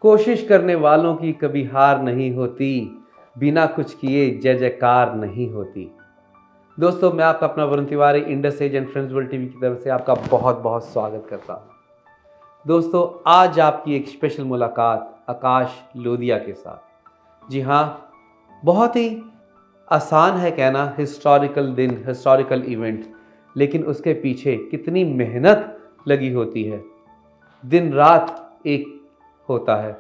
कोशिश करने वालों की कभी हार नहीं होती, बिना कुछ किए जय जयकार नहीं होती। दोस्तों, मैं आपका अपना Varun Tiwari Indus Edge and friends world TV की तरफ से आपका बहुत बहुत स्वागत करता हूँ। दोस्तों, आज आपकी एक स्पेशल मुलाकात आकाश लोधिया के साथ। जी हाँ, बहुत ही आसान है कहना हिस्टोरिकल दिन, हिस्टोरिकल इवेंट, लेकिन उसके पीछे कितनी मेहनत लगी होती है। दिन रात एक होता है,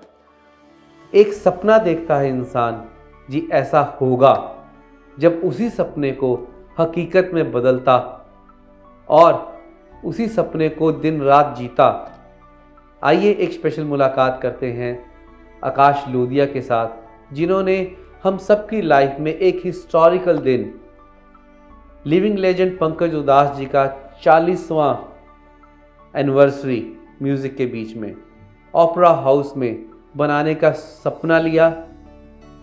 एक सपना देखता है इंसान, जी ऐसा होगा, जब उसी सपने को हकीकत में बदलता और उसी सपने को दिन रात जीता। आइए एक स्पेशल मुलाकात करते हैं आकाश लोधिया के साथ, जिन्होंने हम सबकी लाइफ में एक हिस्टोरिकल दिन, लिविंग लेजेंड पंकज उदास जी का 40वां एनिवर्सरी म्यूज़िक के बीच में ओपेरा हाउस में बनाने का सपना लिया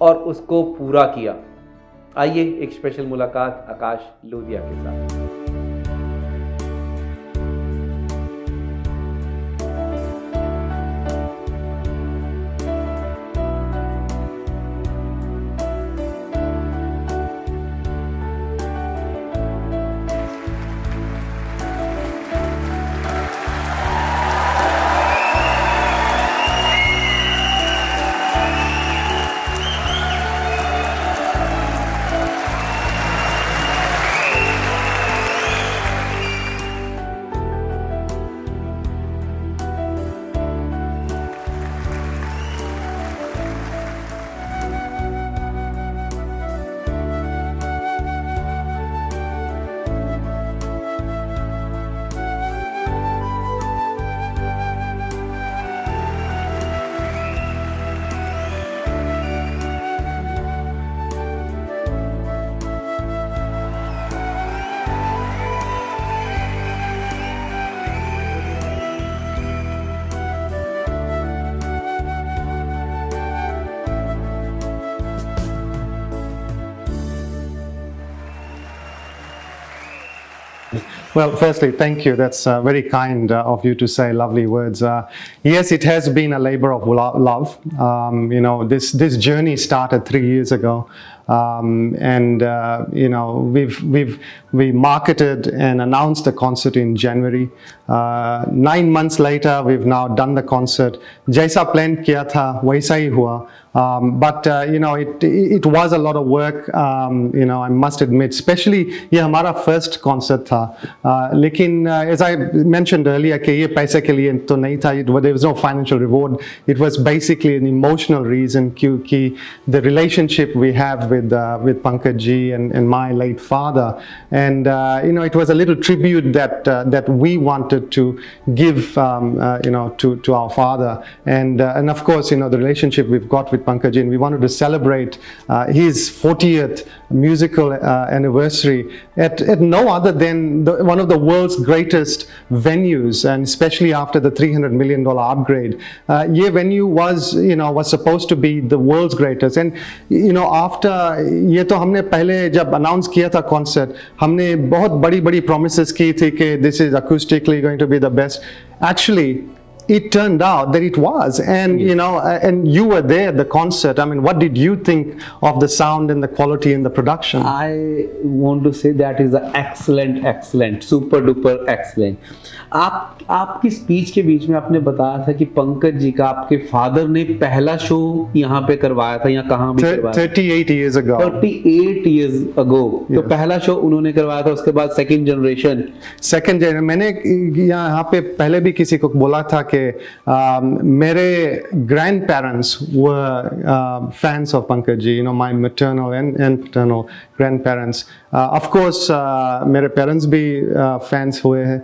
और उसको पूरा किया। आइए एक स्पेशल मुलाकात आकाश लोधिया के साथ। Well, firstly, thank you. That's very kind of you to say lovely words. Yes, it has been a labor of love. This journey started 3 years ago, and we marketed and announced the concert in January. 9 months later, we've now done the concert. Jaisa plan kiya tha, waisa hi hua. But it was a lot of work. I must admit, especially ये हमारा first concert था. लेकिन as I mentioned earlier कि ये पैसे के लिए तो नहीं था. There was no financial reward. It was basically an emotional reason क्योंकि the relationship we have with Pankaj ji and my late father, and it was a little tribute that we wanted to give to our father, and of course the relationship we've got with Pankaj ji, and we wanted to celebrate his 40th musical anniversary at no other than one of the world's greatest venues, and especially after the $300 million upgrade. Ye venue was supposed to be the world's greatest, and after ये तो हमने पहले जब announce किया था concert, हमने बहुत बड़ी promises की थी कि this is acoustically going to be the best. Actually, it turned out that it was, and and you were there at the concert. I mean, what did you think of the sound and the quality and the production? I want to say that is excellent, super duper excellent. आपकी speech के बीच में आपने बताया था कि पंकज जी का आपके father ने पहला शो यहाँ पे करवाया था, यहाँ कहाँ भी करवाया? 38 years ago. 38 years ago. तो पहला शो उन्होंने करवाया था, उसके बाद सेकंड जनरेशन मैंने यहाँ पे पहले भी किसी को बोला था कि मेरे grandparents were fans of Pankaj ji, my maternal and paternal grandparents. Of course, मेरे parents भी fans हुए हैं.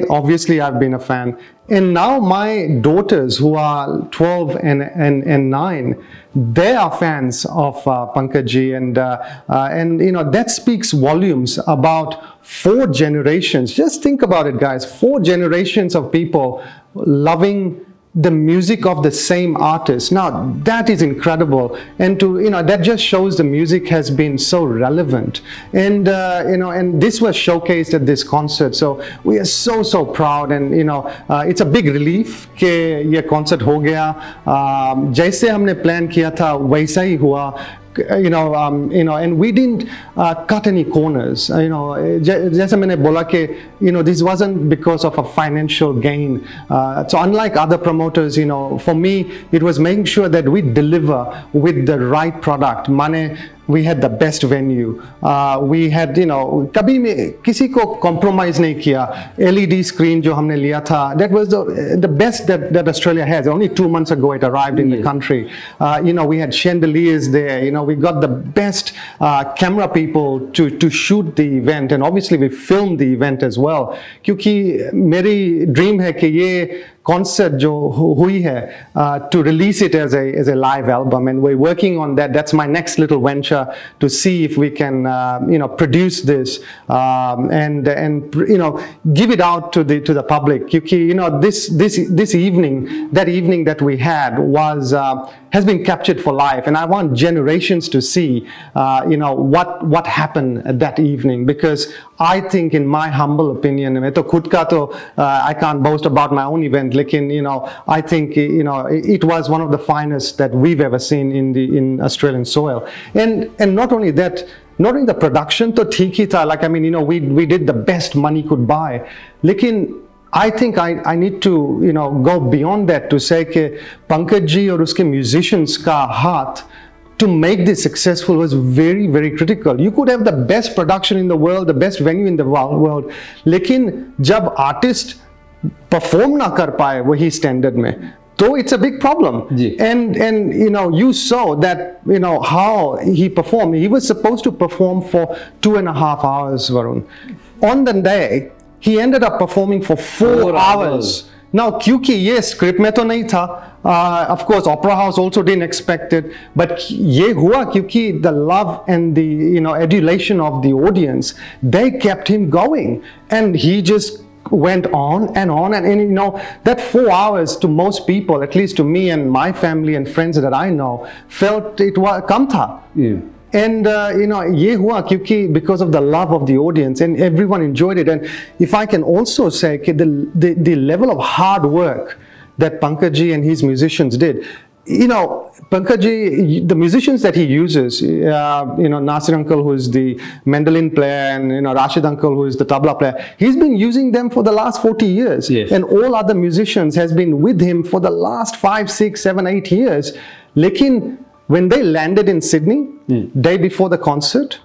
Obviously I've been a fan, and now my daughters who are 12 and 9, they are fans of Pankaj ji, and that speaks volumes about 4 generations. Just think about it, guys. 4 generations of people loving the music of the same artist. Now that is incredible, and that just shows the music has been so relevant, and and this was showcased at this concert. So we are so proud, and it's a big relief कि ये concert हो गया. जैसे हमने plan किया था वैसा ही हुआ. And we didn't cut any corners. जैसे मैंने बोला कि this wasn't because of a financial gain. So unlike other promoters, for me it was making sure that we deliver with the right product. माने we had the best venue. We had, कभी में किसी को compromise नहीं किया. LED screen जो हमने लिया था, that was the best that Australia has. Only 2 months ago it arrived in the country. We had chandeliers there. We got the best camera people to shoot the event, and obviously we filmed the event as well. क्योंकि मेरी dream है कि ये concert जो हुई है to release it as a live album, and we're working on that. That's my next little venture, to see if we can produce this and give it out to the public. क्योंकि this evening, that evening that we had has been captured for life, and I want generations to see what happened at that evening, because I think, in my humble opinion, मैं तो खुद का तो I can't boast about my own event, लेकिन I think it was one of the finest that we've ever seen in Australian soil. And not only that, not only the production तो ठीक ही था, like we did the best money could buy, लेकिन I think I need to go beyond that to say कि पंकज जी और उसके musicians का हाथ to make this successful was very, very critical. You could have the best production in the world, the best venue in the world, लेकिन जब artist perform ना कर पाए वही standard में, so it's a big problem. And you saw that how he performed. He was supposed to perform for 2.5 hours, Varun. On the day, he ended up performing for 4 hours. Now, क्योंकि ये script में तो नहीं था, of course Opera House also didn't expect it, but ये हुआ क्योंकि the love and the adulation of the audience, they kept him going, and he just went on and that 4 hours, to most people, at least to me and my family and friends that I know, felt it was कम था. And ये हुआ क्योंकि because of the love of the audience, and everyone enjoyed it. And if I can also say कि the level of hard work that Pankaj ji and his musicians did, Pankaj ji, the musicians that he uses, Nasir uncle, who is the mandolin player, and Rashid uncle, who is the tabla player, he's been using them for the last 40 years. Yes. And all other musicians has been with him for the last 5, 6, 7, 8 years. लेकिन when they landed in Sydney, day before the concert,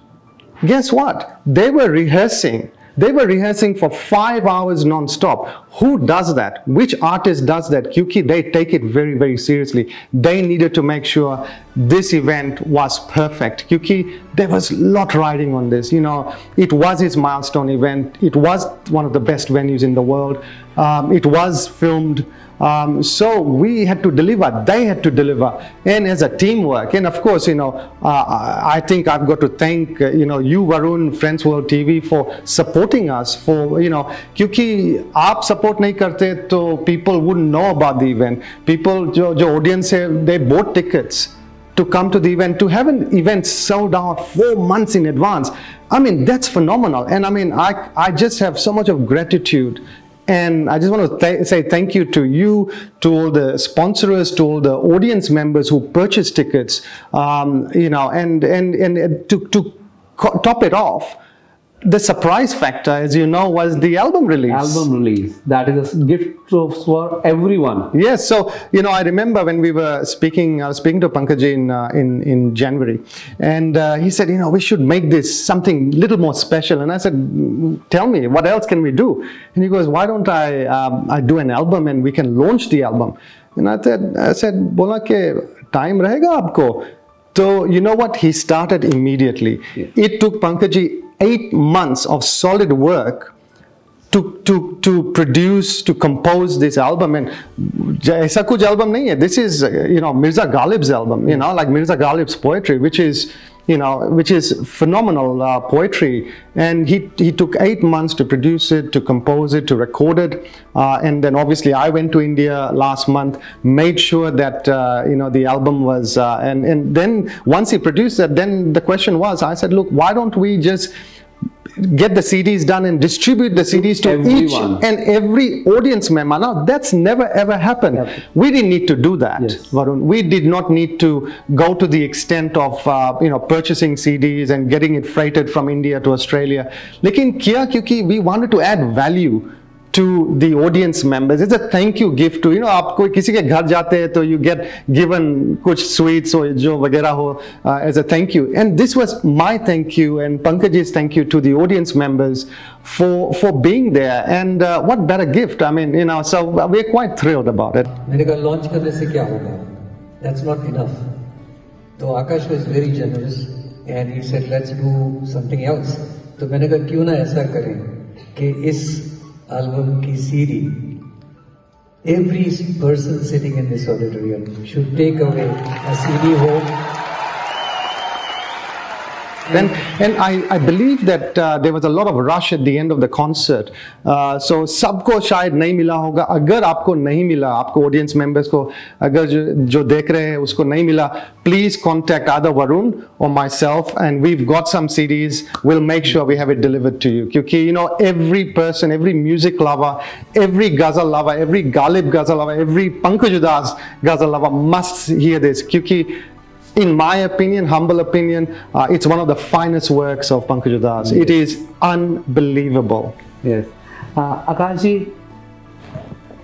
guess what? They were rehearsing. They were rehearsing for 5 hours non-stop. Who does that? Which artist does that? क्योंकि they take it very, very seriously. They needed to make sure this event was perfect. क्योंकि there was a lot riding on this. It was his milestone event. It was one of the best venues in the world. It was filmed. So we had to deliver, they had to deliver, and as a teamwork. And of course, I think I've got to thank you, Varun, Friends World TV, for supporting us. For क्योंकि आप support नहीं करते तो people wouldn't know about the event. People जो audience है, they bought tickets to come to the event, to have an event sold out 4 months in advance. That's phenomenal. And I just have so much of gratitude. And I just want to say thank you to you, to all the sponsors, to all the audience members who purchased tickets, and to top it off, the surprise factor, as you know, was the album release. That is a gift for everyone. Yes. So, I remember when we were speaking, I was speaking to Pankaj in January, and he said, we should make this something little more special. And I said, tell me, what else can we do? And he goes, why don't I do an album and we can launch the album? And I said, बोला कि time रहेगा आपको? So, you know what? He started immediately. Yeah. It took Pankaj ji 8 months of solid work to produce, to compose this album. And aisa kuch album nahi hai. This is Mirza Ghalib's album, like Mirza Ghalib's poetry, which is phenomenal poetry. And he took 8 months to produce it, to compose it, to record it. And then obviously I went to India last month, made sure that the album was and then once he produced it, then the question was, I said, look, why don't we just get the CDs done and distribute the CDs to everyone. Each and every audience member. Now that's never ever happened. Yep. We didn't need to do that, yes. Varun. We did not need to go to the extent of purchasing CDs and getting it freighted from India to Australia. लेकिन किया क्योंकि we wanted to add value to the audience members. It's a thank you gift to, आप कोई किसी के घर जाते हैं तो you get given कुछ sweets or जो वगैरह हो as a thank you. And this was my thank you and Pankaj's thank you to the audience members for being there. And what better gift? I mean, so we're quite thrilled about it. मैंने कहा launch करने से क्या होगा? That's not enough. तो Akash was very generous and he said let's do something else. तो मैंने कहा क्यों ना ऐसा करें कि इस album की CD, every person sitting in this auditorium should take away a CD home. And I believe that there was a lot of rush at the end of the concert. So सबको शायद नहीं मिला होगा. अगर आपको नहीं मिला, आपको audience members को अगर जो देख रहे हैं उसको नहीं मिला, please contact either Varun or myself, and we've got some CDs. We'll make sure we have it delivered to you. क्योंकि every person, every music lover, every ghazal lover, every Ghalib ghazal lover, every Pankaj Udhas ghazal lover must hear this. क्योंकि in my opinion, humble opinion, it's one of the finest works of Pankaj Udhas. It is unbelievable. Yes. आकाश जी,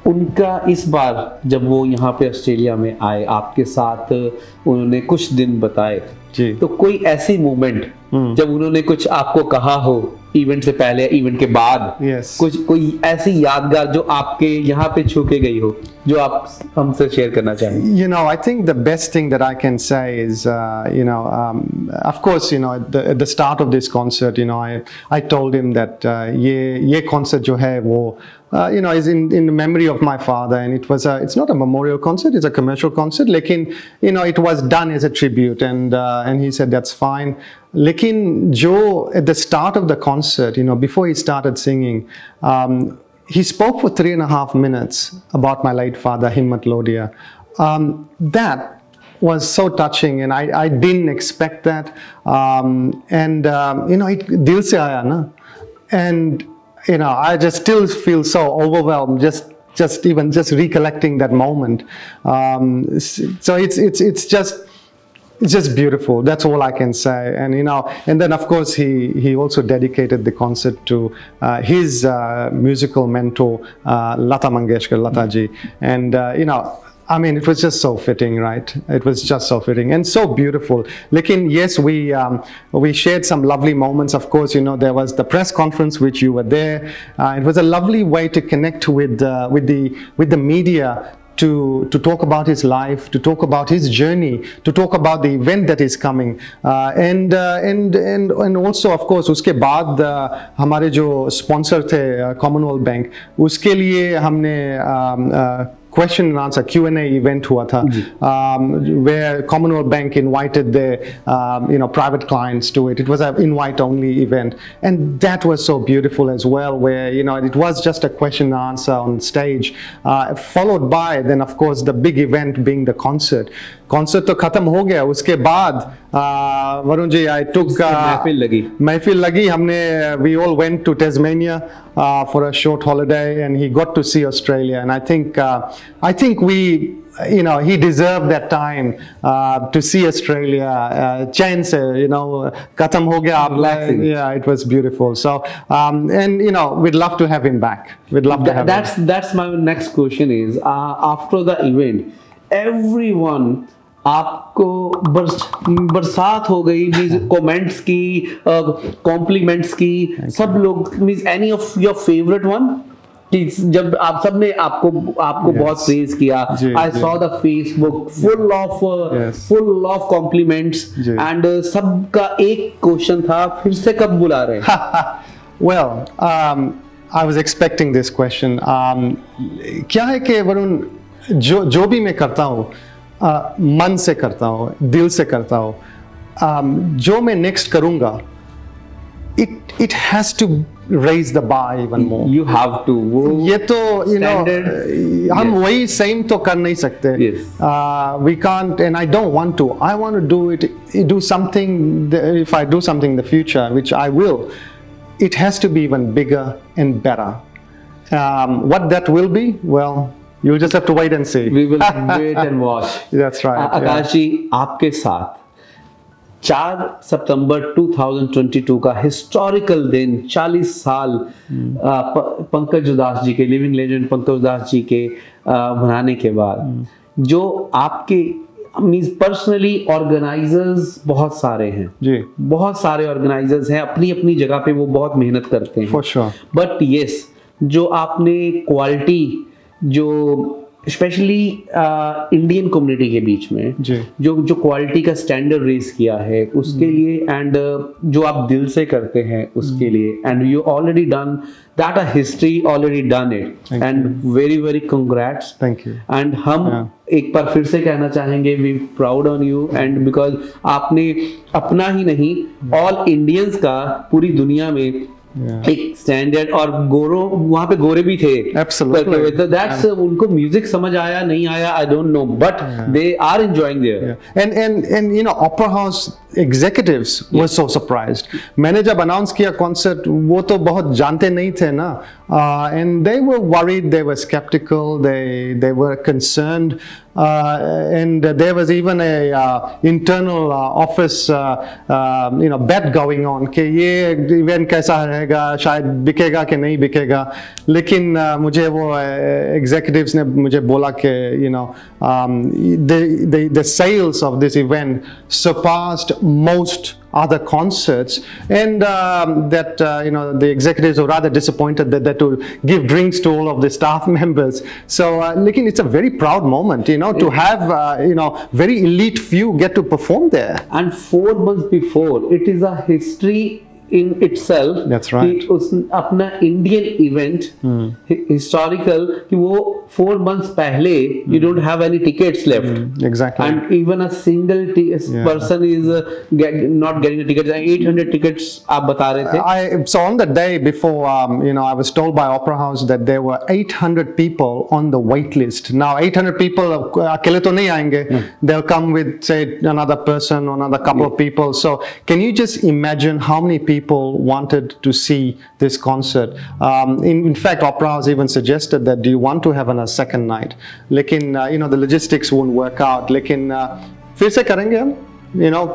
उनका इस बार जब वो यहाँ पे Australia में आए, आपके साथ उन्होंने कुछ दिन बताए जी, तो कोई ऐसी मोमेंट जब उन्होंने कुछ आपको कहा हो इवेंट से पहले, इवेंट के बाद, yes. कोई ऐसी यादगार जो आपके यहाँ पे छू के गई हो, जो आप हमसे शेयर करना चाहें? I think the best thing that I can say is, of course, at the start of this concert, I told him that ये concert जो है वो is in the memory of my father, and it's not a memorial concert, it's a commercial concert. लेकिन it was done as a tribute, and he said that's fine. लेकिन जो at the start of the concert, before he started singing, he spoke for 3.5 minutes about my late father, Himmat Lodhia. That was so touching, and I didn't expect that. It dil se aaya na, and I just still feel so overwhelmed just recollecting that moment. So it's just beautiful. That's all I can say. And then of course he also dedicated the concert to his musical mentor, Lata Mangeshkar, Lata ji. And I mean, it was just so fitting, right? It was just so fitting and so beautiful. Lekin, yes, we shared some lovely moments. Of course, there was the press conference, which you were there. It was a lovely way to connect with the media, to talk about his life, to talk about his journey, to talk about the event that is coming, and also of course उसके बाद हमारे जो sponsor थे Commonwealth Bank, उसके लिए हमने question and answer Q&A event हुआ था, where Commonwealth Bank invited their private clients to it. It was an invite only event, and that was so beautiful as well, where it was just a question and answer on stage, followed by then of course the big event being the concert. Concert तो खत्म हो गया, उसके बाद Varun ji, I took महफिल लगी हमने, we all went to Tasmania for a short holiday, and he got to see Australia, and I think we, he deserved that time to see Australia. चैन से, खत्म हो गया, yeah, it was beautiful. So and we'd love to have him back. We'd love to have him. That's my next question is, after the event, everyone आपको बरसात हो गई, comments की, compliments की, सब लोग, means any of your favourite one, जब आप सब ने आपको बहुत प्रेज किया, I saw the Facebook full of compliments, and सबका एक क्वेश्चन था, फिर से कब बुला रहे हैं? Well, I was expecting this question. क्या है कि वरुण जो भी मैं करता हूँ मन से करता हूँ, दिल से करता हूँ, जो मैं नेक्स्ट करूँगा it has to raise the bar even more. You have to. ये तो standard, हम वही सेम तो कर नहीं सकते. Yes. We can't, and I don't want to. I want to do something. If I do something in the future, which I will, it has to be even bigger and better. What that will be, well, you'll just have to wait and see. We will wait and watch. That's right. आकाश जी, आपके साथ 4 सितंबर 2022 का historical दिन, 40 साल पंकज उदास जी के, living legend Pankaj उदास जी के मनाने के बाद, जो आपके मींस पर्सनली ऑर्गेनाइजर्स बहुत सारे हैं जी, बहुत सारे ऑर्गेनाइजर्स हैं, अपनी अपनी जगह पे वो बहुत मेहनत करते हैं For sure. बट यस, जो आपने क्वालिटी, जो स्पेशली इंडियन कम्युनिटी के बीच में जी, जो क्वालिटी का स्टैंडर्ड रेस किया है उसके लिए, एंड जो आप दिल से करते हैं उसके लिए, and you already done that, a history already done it, and very very congrats. Thank you. And हम एक बार फिर से कहना चाहेंगे we proud on you, and because आपने अपना ही नहीं ऑल इंडियंस का पूरी दुनिया में एक स्टैंडर्ड, और गोरों वहां पे गोरे भी थे. Absolutely. तो दैट्स उनको म्यूजिक समझ आया नहीं आया I don't know, but they are enjoying there. And you know, Opera House executives were so surprised. मैंने जब अनाउंस किया कॉन्सर्ट, वो तो बहुत जानते नहीं थे ना, and they were worried, they were skeptical, they were concerned, and there was even a internal office bet going on कि ये इवेंट कैसा रहेगा, शायद बिकेगा कि नहीं बिकेगा. लेकिन मुझे वो executives ने मुझे बोला कि the sales of this event surpassed most other concerts, and that the executives were rather disappointed that to give drinks to all of the staff members. So lekin it's a very proud moment, to have very elite few get to perform there. And 4 months before, it is a history in itself. That's right. कि उस अपना Indian event historical कि वो 4 months पहले you don't have any tickets left. Exactly. And even a single person is not getting the tickets. 800 tickets आप बता रहे थे. So on the day before, I was told by Opera House that there were 800 people on the wait list. Now 800 people अकेले तो नहीं आएंगे. They'll come with, say, another person or another couple of people. So can you just imagine how many people wanted to see this concert? In fact, Opera House even suggested that, do you want to have a second night? Lekin, the logistics won't work out. Lekin, फिर से करेंगे हम,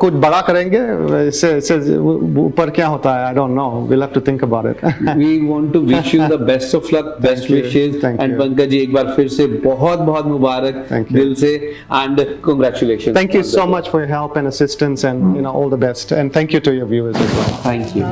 कुछ बड़ा करेंगे. इससे ऊपर क्या होता है, I don't know. We'll have to think about it. We want to wish you the best of luck, best wishes. And Pankaj ji, एक बार फिर से बहुत बहुत मुबारक दिल से, and congratulations. Thank you so much for your help and assistance, and all the best. And thank you to your viewers as well. Thank you.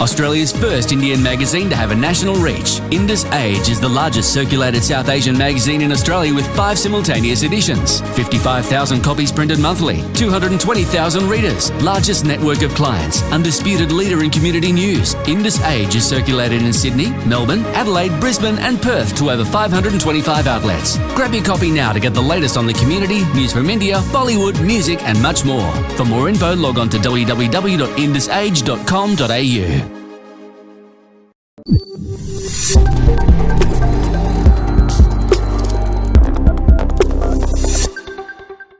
Australia's first Indian magazine to have a national reach, Indus Age is the largest circulated South Asian magazine in Australia with 5 simultaneous editions, 55,000 copies printed monthly, 220,000 readers, largest network of clients, undisputed leader in community news. Indus Age is circulated in Sydney, Melbourne, Adelaide, Brisbane and Perth to over 525 outlets. Grab your copy now to get the latest on the community, news from India, Bollywood, music and much more. For more info, log on to www.indusage.com.au.